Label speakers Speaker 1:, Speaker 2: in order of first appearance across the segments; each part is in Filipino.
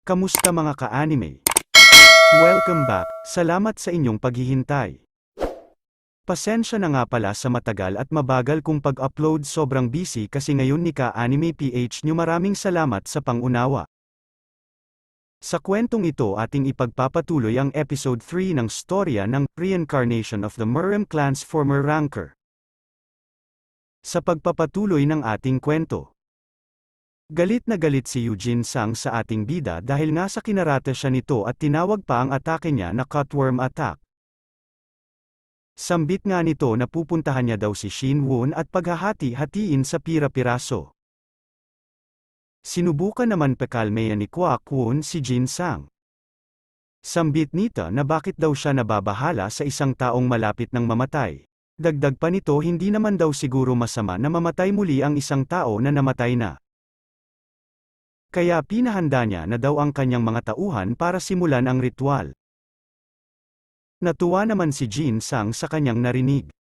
Speaker 1: Kamusta mga ka-anime? Welcome back, salamat sa inyong paghihintay. Pasensya na nga pala sa matagal at mabagal kong pag-upload, sobrang busy kasi ngayon ni ka-anime PH nyo, maraming salamat sa pangunawa. Sa kwentong ito ating ipagpapatuloy ang episode 3 ng storya ng Reincarnation of the Murrem Clan's Former Ranker. Sa pagpapatuloy ng ating kwento, galit na galit si Eugene Sang sa ating bida dahil nga sa kinarate siya nito at tinawag pa ang atake niya na cutworm attack. Sambit nga nito na pupuntahan niya daw si Shin Won at paghahati-hatiin sa pira-piraso. Sinubukan naman pekalmeyan ni Kwak Won si Jin Sang. Sambit nito na bakit daw siya nababahala sa isang taong malapit ng mamatay. Dagdag pa nito, hindi naman daw siguro masama na mamatay muli ang isang tao na namatay na. Kaya pinahanda niya na daw ang kanyang mga tauhan para simulan ang ritual. Natuwa naman si Jin Sang sa kanyang narinig.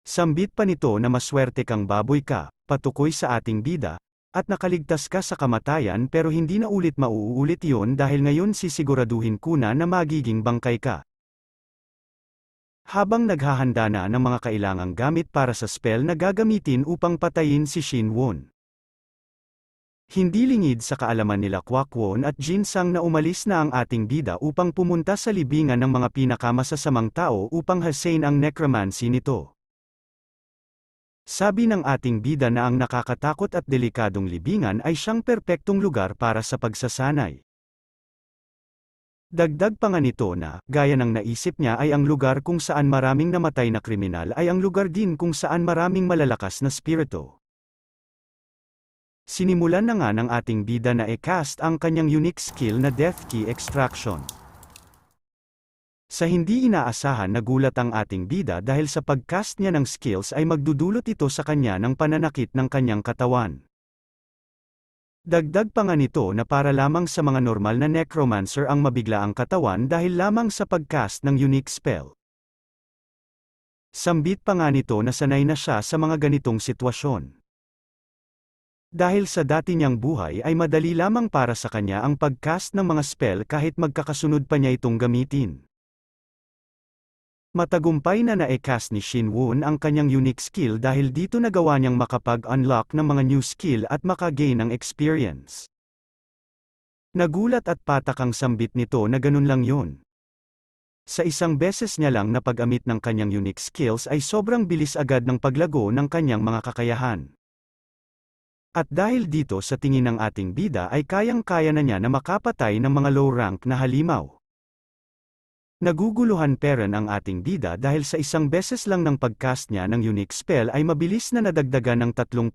Speaker 1: Sambit pa nito na maswerte kang baboy ka, patukoy sa ating bida, at nakaligtas ka sa kamatayan, pero hindi na ulit mauulit iyon dahil ngayon sisiguraduhin ko na magiging bangkay ka. Habang naghahanda na ng mga kailangang gamit para sa spell na gagamitin upang patayin si Shin Won, hindi lingid sa kaalaman nila Kwak Won at Jin Sang na umalis na ang ating bida upang pumunta sa libingan ng mga pinakamasasamang tao upang hasain ang necromancy nito. Sabi ng ating bida na ang nakakatakot at delikadong libingan ay siyang perpektong lugar para sa pagsasanay. Dagdag pa nga nito na, gaya ng naisip niya, ay ang lugar kung saan maraming namatay na kriminal ay ang lugar din kung saan maraming malalakas na spirito. Sinimulan na nga ng ating bida na i-cast ang kanyang unique skill na Death Key Extraction. Sa hindi inaasahan, nagulat ang ating bida dahil sa pag-cast niya ng skills ay magdudulot ito sa kanya ng pananakit ng kanyang katawan. Dagdag pa nga nito na para lamang sa mga normal na necromancer ang mabigla ang katawan dahil lamang sa pag-cast ng unique spell. Sambit pa nga nito na sanay na siya sa mga ganitong sitwasyon. Dahil sa dati niyang buhay ay madali lamang para sa kanya ang pag-cast ng mga spell kahit magkakasunod pa niya itong gamitin. Matagumpay na na-cast ni Shin Won ang kanyang unique skill dahil dito nagawa niyang makapag-unlock ng mga new skill at maka-gain ng experience. Nagulat at patak ang sambit nito na ganun lang yun. Sa isang beses niya lang na pag-amit ng kanyang unique skills ay sobrang bilis agad ng paglago ng kanyang mga kakayahan. At dahil dito sa tingin ng ating bida ay kayang-kaya na niya na makapatay ng mga low rank na halimaw. Naguguluhan pa rin ang ating bida dahil sa isang beses lang ng pagcast niya ng unique spell ay mabilis na nadagdagan ng 3%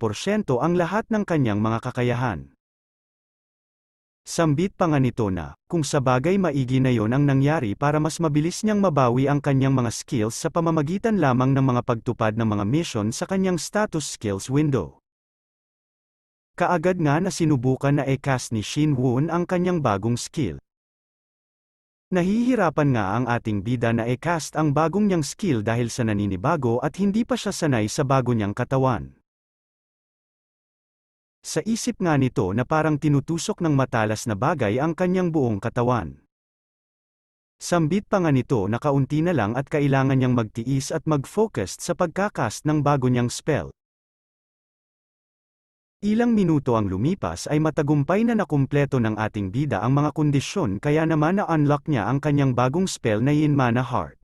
Speaker 1: ang lahat ng kanyang mga kakayahan. Sambit pa nga nito na, kung sabagay maigi na yon ang nangyari para mas mabilis niyang mabawi ang kanyang mga skills sa pamamagitan lamang ng mga pagtupad ng mga mission sa kanyang status skills window. Kaagad nga na sinubukan na i-cast ni Shin Won ang kanyang bagong skill. Nahihirapan nga ang ating bida na i-cast ang bagong niyang skill dahil sa naninibago at hindi pa siya sanay sa bago niyang katawan. Sa isip nga nito na parang tinutusok ng matalas na bagay ang kanyang buong katawan. Sambit pa nga nito na kaunti na lang at kailangan niyang magtiis at mag-focus sa pagkakast ng bago niyang spell. Ilang minuto ang lumipas ay matagumpay na nakumpleto ng ating bida ang mga kondisyon kaya naman na-unlock niya ang kanyang bagong spell na Yin Mana Heart.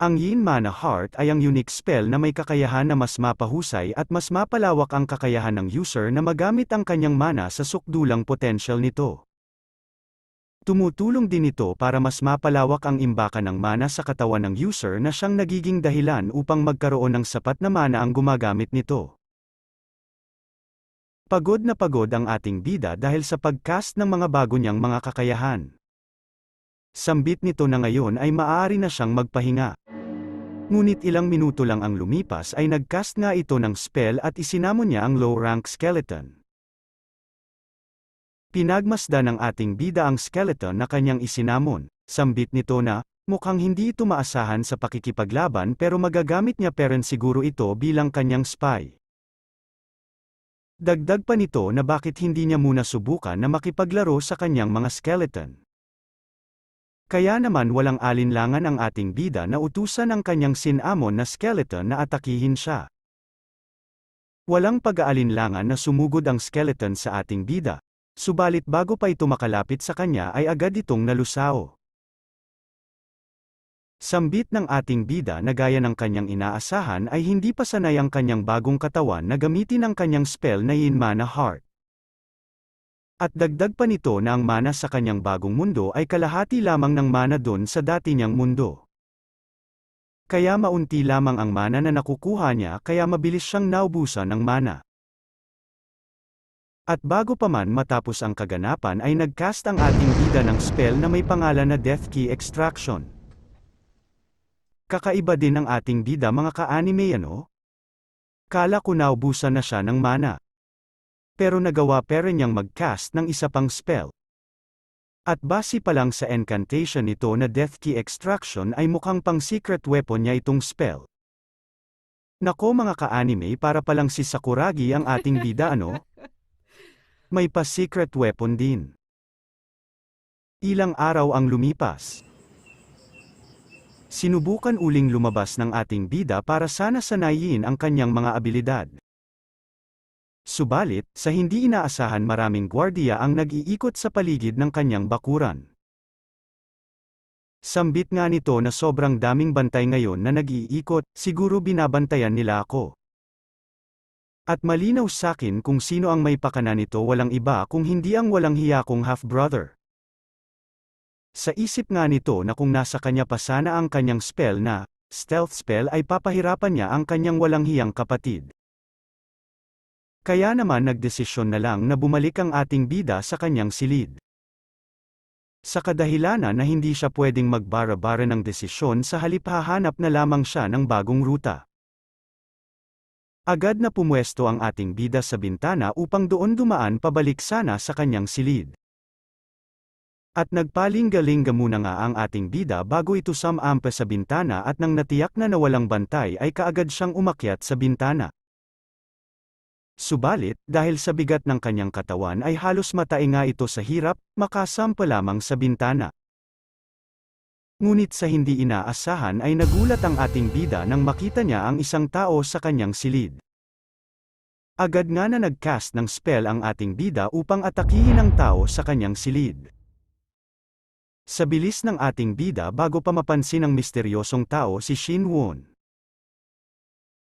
Speaker 1: Ang Yin Mana Heart ay ang unique spell na may kakayahan na mas mapahusay at mas mapalawak ang kakayahan ng user na magamit ang kanyang mana sa sukdulang potential nito. Tumutulong din ito para mas mapalawak ang imbakan ng mana sa katawan ng user na siyang nagiging dahilan upang magkaroon ng sapat na mana ang gumagamit nito. Pagod na pagod ang ating bida dahil sa pagcast ng mga bago niyang mga kakayahan. Sambit nito na ngayon ay maaari na siyang magpahinga. Ngunit ilang minuto lang ang lumipas ay nagcast nga ito ng spell at isinamon niya ang low-rank skeleton. Pinagmasdan ng ating bida ang skeleton na kanyang isinamon. Sambit nito na, mukhang hindi ito maasahan sa pakikipaglaban pero magagamit niya pa rin siguro ito bilang kanyang spy. Dagdag pa nito na bakit hindi niya muna subukan na makipaglaro sa kanyang mga skeleton. Kaya naman walang alinlangan ang ating bida na utusan ang kanyang sinamon na skeleton na atakihin siya. Walang pag-aalinlangan na sumugod ang skeleton sa ating bida, subalit bago pa ito makalapit sa kanya ay agad itong nalusao. Sambit ng ating bida na gaya ng kanyang inaasahan ay hindi pa sanay ang kanyang bagong katawan na gamitin ang kanyang spell na Yin Mana Heart. At dagdag pa nito na ang mana sa kanyang bagong mundo ay kalahati lamang ng mana doon sa dati niyang mundo. Kaya maunti lamang ang mana na nakukuha niya kaya mabilis siyang naubusan ng mana. At bago pa man matapos ang kaganapan ay nagcast ang ating bida ng spell na may pangalan na Death Key Extraction. Kakaiba din ang ating bida mga ka-anime ano? Kala ko naubusan na siya ng mana. Pero nagawa pa rin niyang mag-cast ng isa pang spell. At base pa lang sa incantation nito na Death Key Extraction ay mukhang pang secret weapon niya itong spell. Nako mga ka-anime para palang si Sakuragi ang ating bida ano? May pa secret weapon din. Ilang araw ang lumipas. Sinubukan uling lumabas ng ating bida para sana sanayin ang kanyang mga abilidad. Subalit, sa hindi inaasahan maraming gwardiya ang nag-iikot sa paligid ng kanyang bakuran. Sambit nga nito na sobrang daming bantay ngayon na nag-iikot, siguro binabantayan nila ako. At malinaw sakin kung sino ang may pakana nito walang iba kung hindi ang walang hiya kong half-brother. Sa isip nga nito na kung nasa kanya pa sana ang kanyang spell na, stealth spell ay papahirapan niya ang kanyang walang hiyang kapatid. Kaya naman nagdesisyon na lang na bumalik ang ating bida sa kanyang silid. Sa kadahilanan na hindi siya pwedeng magbara-bara ng desisyon sa halip hahanap na lamang siya ng bagong ruta. Agad na pumwesto ang ating bida sa bintana upang doon dumaan pabalik sana sa kanyang silid. At nagpalinga-linga muna nga ang ating bida bago ito sumampa sa bintana at nang natiyak na nawalang bantay ay kaagad siyang umakyat sa bintana. Subalit, dahil sa bigat ng kanyang katawan ay halos matay nga ito sa hirap, makasampa lamang sa bintana. Ngunit sa hindi inaasahan ay nagulat ang ating bida nang makita niya ang isang tao sa kanyang silid. Agad nga na nagcast ng spell ang ating bida upang atakihin ang tao sa kanyang silid. Sa bilis ng ating bida bago pa mapansin ang misteryosong tao si Shinwon.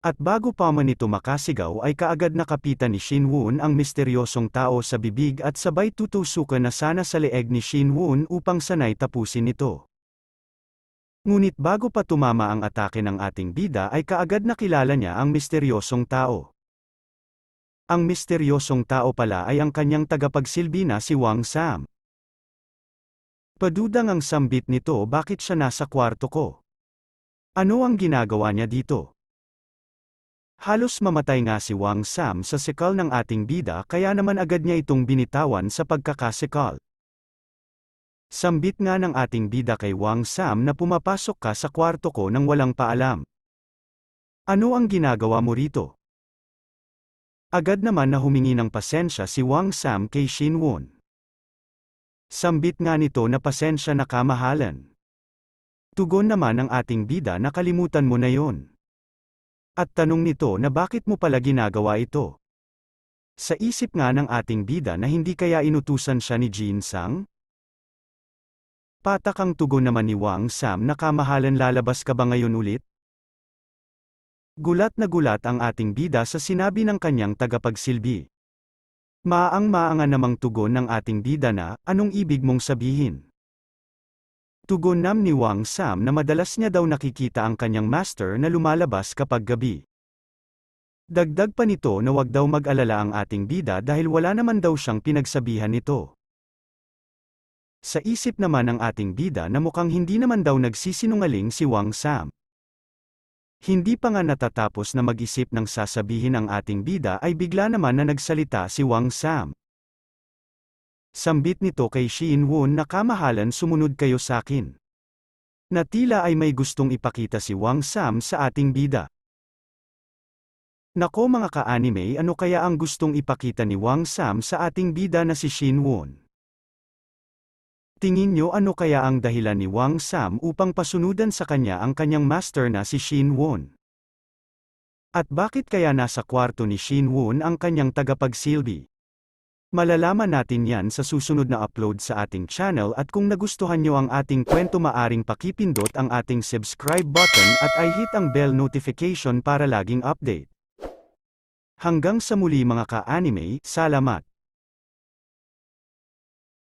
Speaker 1: At bago pa man ito makasigaw ay kaagad nakapitan ni Shinwon ang misteryosong tao sa bibig at sabay tutusukan na sana sa leeg ni Shinwon upang sanay tapusin ito. Ngunit bago pa tumama ang atake ng ating bida ay kaagad nakilala niya ang misteryosong tao. Ang misteryosong tao pala ay ang kanyang tagapagsilbi na si Wang Sam. Padudang ang sambit nito bakit siya nasa kwarto ko. Ano ang ginagawa niya dito? Halos mamatay nga si Wang Sam sa sikal ng ating bida kaya naman agad niya itong binitawan sa pagkakasikal. Sambit nga ng ating bida kay Wang Sam na pumapasok ka sa kwarto ko nang walang paalam. Ano ang ginagawa mo rito? Agad naman na humingi ng pasensya si Wang Sam kay Shinwon. Sambit nga nito na pasensya na kamahalan. Tugon naman ng ating bida na kalimutan mo na yon. At tanong nito na bakit mo pala ginagawa ito? Sa isip nga ng ating bida na hindi kaya inutusan siya ni Jin Sang? Patak ang tugon naman ni Wang Sam na kamahalan lalabas ka ba ngayon ulit? Gulat na gulat ang ating bida sa sinabi ng kanyang tagapagsilbi. Maang-maangan namang tugon ng ating bida na, anong ibig mong sabihin? Tugon nam ni Wang Sam na madalas niya daw nakikita ang kanyang master na lumalabas kapag gabi. Dagdag pa nito na wag daw mag-alala ang ating bida dahil wala naman daw siyang pinagsabihan nito. Sa isip naman ng ating bida na mukhang hindi naman daw nagsisinungaling si Wang Sam. Hindi pa nga natatapos na mag-isip ng sasabihin ang ating bida ay bigla naman na nagsalita si Wang Sam. Sambit nito kay Shinwon na kamahalan sumunod kayo sakin. Na tila ay may gustong ipakita si Wang Sam sa ating bida. Nako mga ka-anime, ano kaya ang gustong ipakita ni Wang Sam sa ating bida na si Shin Won? Tingin nyo ano kaya ang dahilan ni Wang Sam upang pasunudan sa kanya ang kanyang master na si Shin Won? At bakit kaya nasa kwarto ni Shin Won ang kanyang tagapagsilbi? Malalaman natin yan sa susunod na upload sa ating channel, at kung nagustuhan nyo ang ating kwento maaring pakipindot ang ating subscribe button at i-hit ang bell notification para laging update. Hanggang sa muli mga ka-anime, salamat!